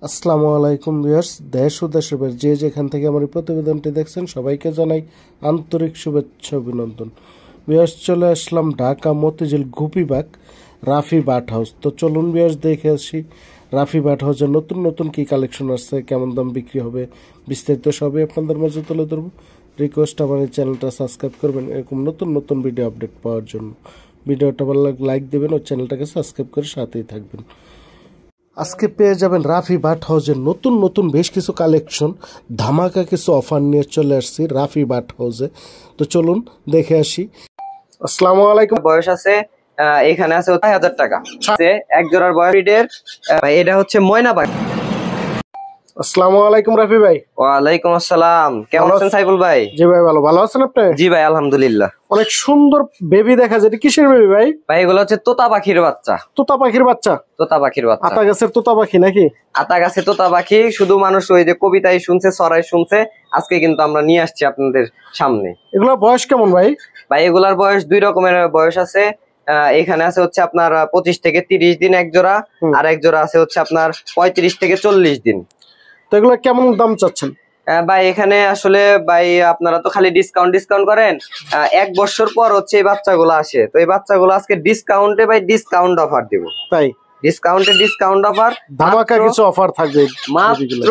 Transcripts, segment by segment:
আসসালামু আলাইকুম ভিউয়ার্স, দেশ ও দেশের বাইরে যে যেখান থেকে আমার এই প্রতিবেদনটি দেখছেন সবাইকে জানাই আন্তরিক শুভেচ্ছা অভিনন্দন। ভিউয়ার্স, চলে আসলাম ঢাকা মতিঝিল গুপিবাগ রাফি বাট হাউস। তো চলুন ভিউয়ার্স দেখে আসি রাফি বাট হাউসের নতুন নতুন কী কালেকশন আসছে, কেমন দাম বিক্রি হবে, বিস্তারিত সবই আপনাদের মাঝে তুলে ধরবো। রিকোয়েস্ট আমার এই চ্যানেলটা সাবস্ক্রাইব করবেন এরকম নতুন নতুন ভিডিও আপডেট পাওয়ার জন্য। ভিডিওটা ভালো লাগলে লাইক দেবেন ও চ্যানেলটাকে সাবস্ক্রাইব করে সাথেই থাকবেন। আজকে পেয়ে যাবেন রাফি বাট হাউসের নতুন নতুন বেশ কিছু কালেকশন, ধামাকা কিছু অফার নিয়ে চলে আসছি রাফি বাট হাউসে। তো চলুন দেখে আসি। আসসালামু আলাইকুম। বয়স আছে এখানে আছে ৬০০০ টাকা, এক জোড়ার বয়স এটা হচ্ছে ময়না পাখি। আসসালামু আলাইকুম রাফি ভাই। ওয়ালাইকুম আসসালাম, কেমন আছেন সাইফুল ভাই? জি ভাই ভালো আছেন আপনি? জি ভাই আলহামদুলিল্লাহ। অনেক সুন্দর বেবি দেখা যায়, কিসের বেবি ভাই? ভাই এগুলো হচ্ছে তোতা পাখির বাচ্চা। তোতা পাখির বাচ্চা? তোতা পাখির বাচ্চা, আতা গাছের তোতা পাখি নাকি? আতা গাছে তোতা পাখি, শুধু মানুষ ওই যে কবিতায় শুনছে, সরাই শুনছে, আজকে কিন্তু আমরা নিয়ে আসছি আপনাদের সামনে। এগুলোর বয়স কেমন ভাই? ভাই এগুলার বয়স দুই রকমের বয়স আছে। এখানে আছে হচ্ছে আপনার 25 থেকে 30 দিন এক জোড়া, আর এক জোড়া আছে হচ্ছে আপনার 35 থেকে 40 দিন। তো এগুলো কেমন দাম চাচ্ছেন? ভাই এখানে আসলে ভাই আপনারা তো খালি ডিসকাউন্ট করেন। 1 বছর পর হচ্ছে এই বাচ্চাগুলো আসে, তো এই বাচ্চাগুলো আজকে ডিসকাউন্টে ভাই ডিসকাউন্ট অফার দিব। তাই ডিসকাউন্ট অফার, ধামাকা কিছু অফার থাকবে মাত্র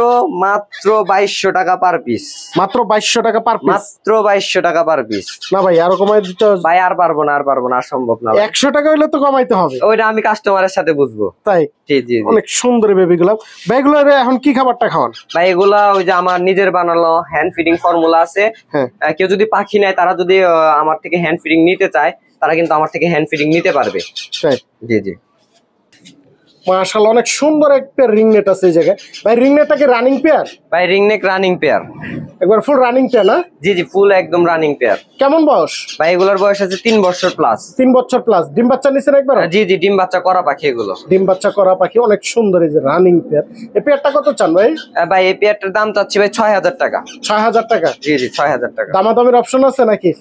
2200 টাকা পার পিস। মাত্র 2200 টাকা পার পিস? মাত্র 2200 টাকা পার পিস। না ভাই আরো কমাই দিতে ভাই আর পারবো না, আর সম্ভব না। 100 টাকা হইলে তো কমাইতে হবে। ওইটা আমি কাস্টমারের সাথে বুঝবো। তাই? জি জি। অনেক সুন্দর বেবিগুলো। ভাইগুলো এখন কি খাবারটা খাওয়ান? ভাই এগুলা ওই যে আমার নিজের বানানো হ্যান্ড ফিডিং ফর্মুলা আছে। কেউ যদি পাখি নেয়, তারা যদি আমার থেকে হ্যান্ড ফিডিং নিতে চায়, তারা কিন্তু আমার থেকে হ্যান্ড ফিডিং নিতে পারবে। তাই? জি জি। মাশাআল্লাহ, অনেক সুন্দর একটা রিং নেট আছে এই জায়গায়। ভাই রিং নেটটাকে রানিং পেয়ার? ভাই রিং নেক রানিং পেয়ার, একবার ফুল রানিং পেয়ার না? জি জি, ফুল একদম রানিং পেয়ার। কেমন বয়স? ভাই এগুলোর বয়স আছে 3 বছর প্লাস। 3 বছর প্লাস। ডিম বাচ্চা নিছেন একবার? জি জি, ডিম বাচ্চা করা পাখি এগুলো। ডিম বাচ্চা করা পাখি, অনেক সুন্দর এই যে রানিং পেয়ার। এই পেয়ারটা কত চান ভাই? ভাই এই পেয়ারটার দাম চাচ্ছি ভাই ৬০০০ টাকা। ৬০০০ টাকা? জি জি, ৬০০০ টাকা। দামাদামির অপশন আছে নাকি?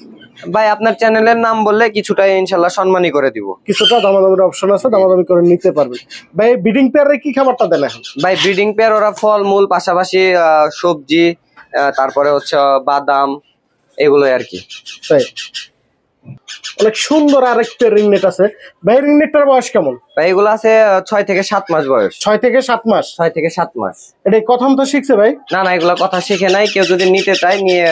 ভাই আপনার চ্যানেলের নাম বললে কিছুটা ইনশাল্লাহ সম্মানই করে দিব। কিছুটা দামাদামির অপশন আছে, দামাদামি করে নিতে পারবেন। ভাই ব্রিডিং পেয়ারে কি খাবারটা দেন এখন? ভাই ব্রিডিং পেয়ার ওরা ফল মূল পাশাপাশি সবজি, তারপরে হচ্ছে বাদাম, এগুলোই আর কি। তাই? অনেক সুন্দর আরেকটা রিং নেট আছে। ভাই রিং নেটটার বয়স কেমন? ভাই এগুলো আছে 6 থেকে 7 মাস বয়স। 6 থেকে 7 মাস? 6 থেকে 7 মাস। এটা প্রথম তো শিখছে ভাই? না না, এগুলো কথা শিখে নাই। কেউ যদি নিতে চায়, নিয়ে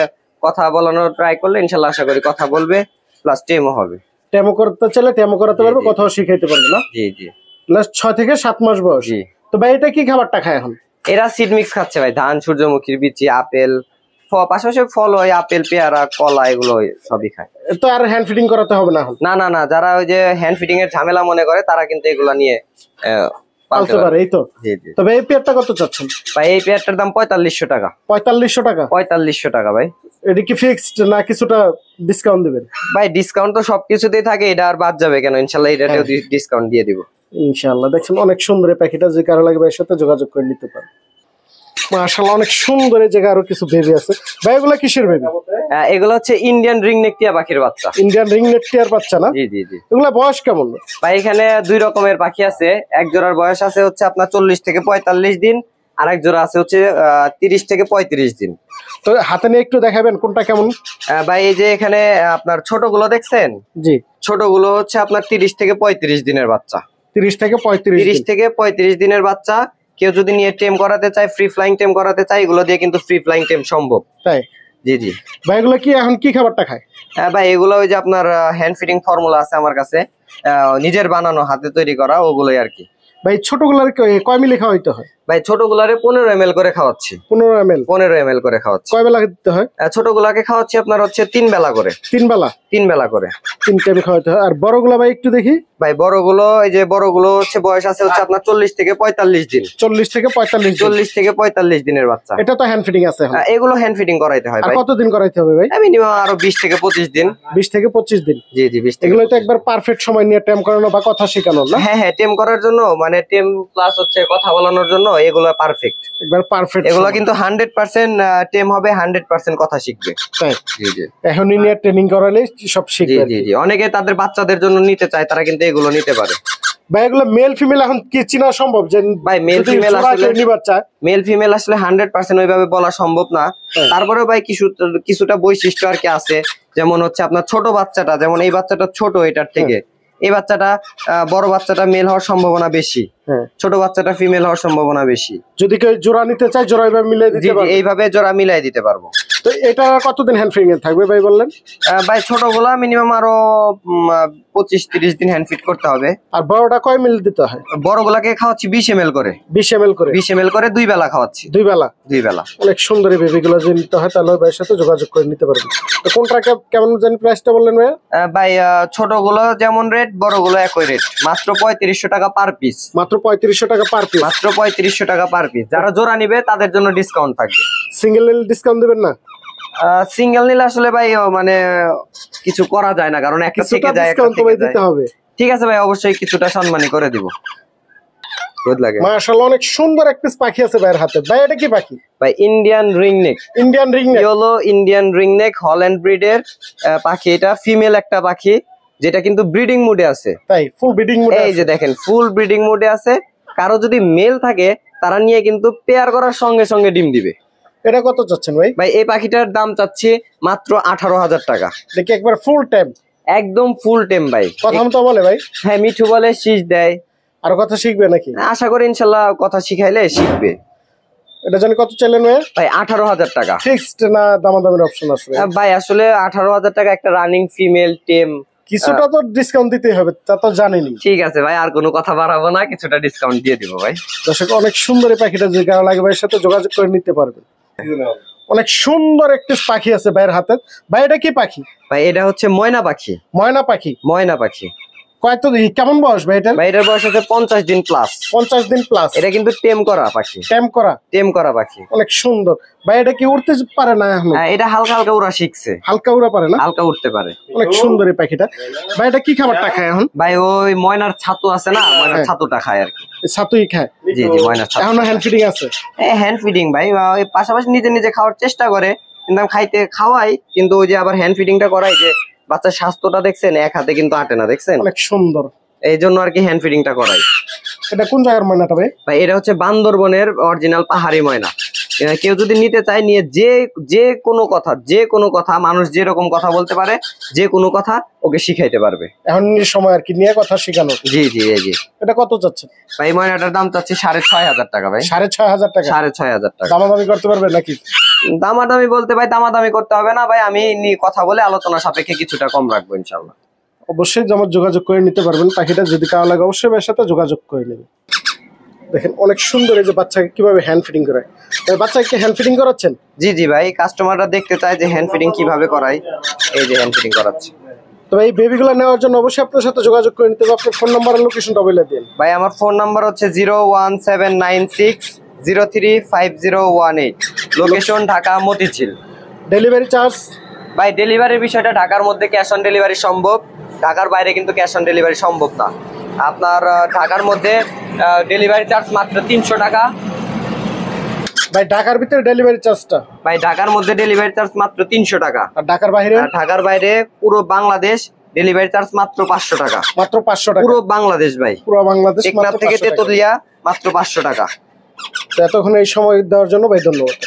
কথা বলানোর ট্রাই করলে ইনশাল্লাহ আশা করি কথা বলবে, প্লাস টেমও হবে। টেমো করতে চাইলে টেমো করাতে পারবে, কথাও শিখাইতে পারবে না? জি জি। প্লাস 6 থেকে 7 মাস বয়স। জি। তো ভাই এটা কি খাবারটা খায় এখন? এরা সিড মিক্স খাচ্ছে ভাই, ধান, সূর্যমুখীর বিচি, আপেল, পাশাপাশি ফল হয়, আপেল, পেয়ারা, কলা, এগুলো সবই খায়। তো আর হ্যান্ড ফিডিং করাতে হবে না এখন? না না না, যারা ওই যে হ্যান্ড ফিডিং এর ঝামেলা মনে করে, তারা কিন্তু এগুলা নিয়ে পালতে পারে। এই তো। জি জি। তবে এই পেয়ারটা কত চাচ্ছেন? ভাই এই পেয়ারটার দাম ৪৫০০ টাকা। ৪৫০০ টাকা? ৪৫০০ টাকা ভাই। এটা কি ফিক্সড না কিছুটা ডিসকাউন্ট দিবেন? ভাই ডিসকাউন্ট তো সবকিছুতেই থাকে, এটা আর বাদ যাবে কেন? ইনশাল্লাহ এটাতেও ডিসকাউন্ট দিয়ে দিব ইনশাআল্লাহ। দেখছেন অনেক সুন্দর এই প্যাকেটটা, যে কারো লাগবে এর সাথে যোগাযোগ করে নিতে পারেন। মাশাআল্লাহ, অনেক সুন্দর। এই জায়গায় আরো কিছু বেবি আছে। ভাই এগুলা কিসের বেবি? এগুলো হচ্ছে ইন্ডিয়ান রিং নেক টিয়া পাখির বাচ্চা। ইন্ডিয়ান রিং নেক টিয়ার বাচ্চা না? জি জি জি। এগুলা বয়স কেমন? ভাই এখানে 2 রকমের পাখি আছে। এক জোড়ার বয়স আছে হচ্ছে আপনার 40 থেকে 45 দিন, আর এক জোড়া আছে হচ্ছে 30 থেকে 35 দিন। তো হাতে নিয়ে একটু দেখাবেন কোনটা কেমন? ভাই এই যে এখানে আপনার ছোটগুলো দেখছেন? জি। ছোটগুলো হচ্ছে আপনার 30 থেকে 35 দিনের বাচ্চা। 30 থেকে 35 দিনের বাচ্চা। কেউ যদি নিয়ে টেম করাতে চায়, ফ্রি ফ্লাইং টেম করাতে চায়, এগুলো দিয়ে কিন্তু ফ্রি ফ্লাইং টেম সম্ভব। তাই? জি জি। ভাই এগুলো কি এখন কি খাবারটা খায়? ভাই এগুলো ওই যে আপনার হ্যান্ড ফিডিং ফর্মুলা আছে আমার কাছে, নিজের বানানো হাতে তৈরি করা, ওগুলোই আর কি। ভাই ছোটগুলার কয় মিলি খাওয়াইতে হয়? ভাই ছোটগুলারে 15 ml করে খাওয়াচ্ছি। 15 ml করে খাওয়াচ্ছি। কয় বেলা দিতে হয়? ছোটগুলাকে খাওয়াচ্ছি আপনার হচ্ছে 3 বেলা করে। 3 বেলা? 3 বেলা করে 3 টাইম খাওয়াইতে হয়। আর বড়গুলা ভাই একটু দেখি। ভাই বড়গুলো, এই যে বড়গুলো হচ্ছে বয়স আছে হচ্ছে আপনার 40 থেকে 45 দিন। 40 থেকে 45 দিনের বাচ্চা। এটা তো হ্যান্ড ফিডিং আছে এখন? এগুলো হ্যান্ড ফিডিং করাইতে হয় ভাই। কতদিন করাইতে হবে ভাই? মিনিমাম আরো 20 থেকে 25 দিন। 20 থেকে 25 দিন? জি জি, 20 থেকে। এগুলো তো একবার পারফেক্ট সময় নিয়ে টেম করানো বা কথা শেখানো না? হ্যাঁ হ্যাঁ, টেম করার জন্য, মানে টেম প্লাস হচ্ছে কথা বলানোর জন্য এগুলো পারফেক্ট। একবার পারফেক্ট। এগুলো কিন্তু 100% টেম হবে, 100% কথা শিখবে। তাই? জি জি। এখনই নিয়ে ট্রেনিং করালে সব শিখবে। জি জি জি। অনেকে তাদের বাচ্চাদের জন্য নিতে চায়, তারা কিন্তু এগুলো নিতে পারে। ভাই এগুলো মেল ফিমেল এখন কি চিনা সম্ভব? যে ভাই মেল যদি ফিমেল জোড়া আসলে কেউ নিবার চায়? মেল ফিমেল আসলে 100% ওইভাবে বলা সম্ভব না। তারপরেও ভাই কিছুটা বৈশিষ্ট্য আর কি আছে, যেমন হচ্ছে আপনার ছোট বাচ্চাটা, যেমন এই বাচ্চাটা ছোট এটার থেকে, এই বাচ্চাটা বড় বাচ্চাটা মেল হওয়ার সম্ভাবনা বেশি, ছোট বাচ্চাটা ফিমেল হওয়ার সম্ভাবনা বেশি। যদি কেউ জোড়া নিতে চায় জোড়া এইভাবে মিলিয়ে দিতে পারবে? এইভাবে জোড়া মিলাই দিতে পারবো। তো এটা কতদিন হ্যান্ড ফিডিং এ থাকবে ভাই বললেন? ভাই ছোটগুলা মিনিমাম আরো 25-30 দিন হ্যান্ড ফিট করতে হবে। আর বড়টা কয় মিল দিতে হয়? বড়গুলাকে খাওয়াচ্ছি 20 ml করে। 20 ml করে? 20 ml করে 2 বেলা খাওয়াচ্ছি। 2 বেলা? 2 বেলা। অনেক সুন্দর এই বেবিগুলো যদি নিতে হয় তাহলে ভাইয়ের সাথে যোগাযোগ করে নিতে পারবেন। তো কোনটা কেমন জানি প্রাইসটা বললেন ভাই? ভাই ছোটগুলো যেমন রেট, বড়গুলো একই রেট, মাত্র 3500 টাকা পার পিস। মাত্র 3500 টাকা পার পিস? মাত্র 3500 টাকা পার পিস। যারা জোড়া নিবে তাদের জন্য ডিসকাউন্ট থাকবে। সিঙ্গেল নিলে ডিসকাউন্ট দিবেন না? সিঙ্গেল নিলে আসলে ভাই মানে কিছু করা যায় না, কারণ একটা থেকে যায় একটা থেকে যায়। দিতে হবে। ঠিক আছে ভাই, অবশ্যই কিছুটা সম্মানী করে দিব। গুড লাগে। মাশাআল্লাহ অনেক সুন্দর এক পিস পাখি আছে ভাইয়ের হাতে। ভাই এটা কি পাখি? ভাই Indian ringneck. Indian ringneck? Yellow Indian ringneck Holland ব্রিডের পাখি। এটা ফিমেল একটা পাখি যেটা কিন্তু ব্রিডিং মুডে আছে। তাই ফুল ব্রিডিং মুডে? এই যে দেখেন ফুল ব্রিডিং মুডে আছে। কারো যদি মেল থাকে তারা নিয়ে কিন্তু পেয়ার করার সঙ্গে সঙ্গে ডিম দিবে। এটা কত চাচ্ছেন ভাই? ভাই এই পাখিটার দাম চাচ্ছি মাত্র 18,000 টাকা। দেখি একবার ফুল টাইম? একদম ফুল টেম ভাই। কথা তো বলে ভাই? হ্যাঁ মিঠু বলে, শীষ দেয়। আর কথা শিখবে নাকি? আশা করি ইনশাল্লাহ কথা শিখাইলে শিখবে। এটা জানি কত চাইলেন ভাই? ভাই 18,000 টাকা। ফিক্সড না দামাদামির অপশন আছে? ভাই আসলে 18,000 টাকা একটা রানিং ফিমেল টেম, কিছুটা তো ডিসকাউন্ট দিতেই হবে, তা তো জানেনই। ঠিক আছে ভাই, আর কোনো কথা বাড়াবো না, কিছুটা ডিসকাউন্ট দিয়ে দিব ভাই। দর্শক অনেক সুন্দর এই পাখিটা, যে কারো লাগে ভাইয়ের সাথে যোগাযোগ করে নিতে পারবেন। অনেক সুন্দর একটি পাখি আছে ভাইয়ের হাতে। ভাই এটা কি পাখি? ভাই এটা হচ্ছে ময়না পাখি। ময়না পাখি? ময়না পাখি। কয়ত কেমন বয়স ভাই এটা? ভাই এটার বয়স হচ্ছে 50 দিন প্লাস। 50 দিন প্লাস? এটা কিন্তু টেম করা পাখি। টেম করা? টেম করা পাখি। অনেক সুন্দর। ভাই এটা কি উড়তে পারে না এখন? এটা হালকা হালকা উড়া শিখছে। হালকা উড়া পারে না? হালকা উঠতে পারে। অনেক সুন্দর এই পাখিটা। ভাই এটা কি খাবারটা খায় এখন? ভাই ওই ময়নার ছাতু আছে না, ময়নার ছাতুটা খায় আর কি। ছাতুই খায়? জি জি ময়নার ছাতু। এখনো হ্যান্ড ফিডিং আছে? হ্যান্ড ফিডিং ভাই, ওই পাশাপাশি নিজে নিজে খাওয়ার চেষ্টা করে, কিন্তু আমি খাওয়াই, কিন্তু ওই যে আবার হ্যান্ড ফিডিংটা করাই, যে বাচ্চার স্বাস্থ্যটা দেখছেন, এক হাতে কিন্তু আটে না, দেখছেন? অনেক সুন্দর। এই জন্য আর কি হ্যান্ড ফিডিংটা করাই। এটা কোন জায়গার ময়নাটা ভাই? ভাই এটা হচ্ছে বান্দরবনের অরিজিনাল পাহাড়ি ময়না। কেউ যদি নিতে চায় নিয়ে যে কোনো কথা মানুষ যেরকম কথা বলতে পারে, যে কোনো কথা ওকে শিখাইতে পারবে। এখন সময় আর কি নিয়ে কথা শেখানো? জি জি জি। এটা কত চাচ্ছে ভাই? ময়নাটার দাম চাচ্ছি 6,500 টাকা ভাই। 6,500 টাকা? 6,500 টাকা। দামাদামি করতে পারবে নাকি? দামাদামি বলতে ভাই দামাদামি করতে হবে না ভাই, আমি কথা বলে আলোচনা সাপেক্ষে কিছুটা কম রাখবো ইনশাল্লাহ। অবশ্যই আমার যোগাযোগ করে নিতে পারবেন পাখিটা, যদি কারো লাগে অবশ্যই এর সাথে যোগাযোগ করে নেবে। দেখেন অনেক সুন্দর এই যে বাচ্চাকে কিভাবে হ্যান্ড ফিডিং করায়। বাচ্চাকে হ্যান্ড ফিডিং করাচ্ছেন? জি জি ভাই, কাস্টমাররা দেখতে চায় যে হ্যান্ড ফিডিং কিভাবে করাই, এই যে হ্যান্ড ফিডিং করাচ্ছি। তো এই বেবিগুলো নেওয়ার জন্য অবশ্যই আপনার সাথে যোগাযোগ করে নিতে হবে। আপনার ফোন নাম্বার আর লোকেশনটা বলে দিন ভাই। আমার ফোন নাম্বার হচ্ছে 01796035018। Location Dhaka Motijheel. Delivery charge? ভাই ডেলিভারির বিষয়টা ঢাকার মধ্যে ক্যাশ অন ডেলিভারি সম্ভব, ঢাকার বাইরে কিন্তু ক্যাশ অন ডেলিভারি সম্ভব না। আপনার ঢাকার মধ্যে ডেলিভারি চার্জ মাত্র 300 টাকা। ভাই ঢাকার ভিতরে ডেলিভারি চার্জটা? ভাই ঢাকার মধ্যে ডেলিভারি চার্জ মাত্র 300 টাকা। আর ঢাকার বাইরে? ঢাকার বাইরে পুরো বাংলাদেশ ডেলিভারি চার্জ মাত্র 500 টাকা। মাত্র 500 টাকা? পুরো বাংলাদেশ ভাই, পুরো বাংলাদেশ। টেকনাফ থেকে তেতুলিয়া মাত্র 500 টাকা। তো এতক্ষণ এই সময় দেওয়ার জন্য ভাই ধন্যবাদ।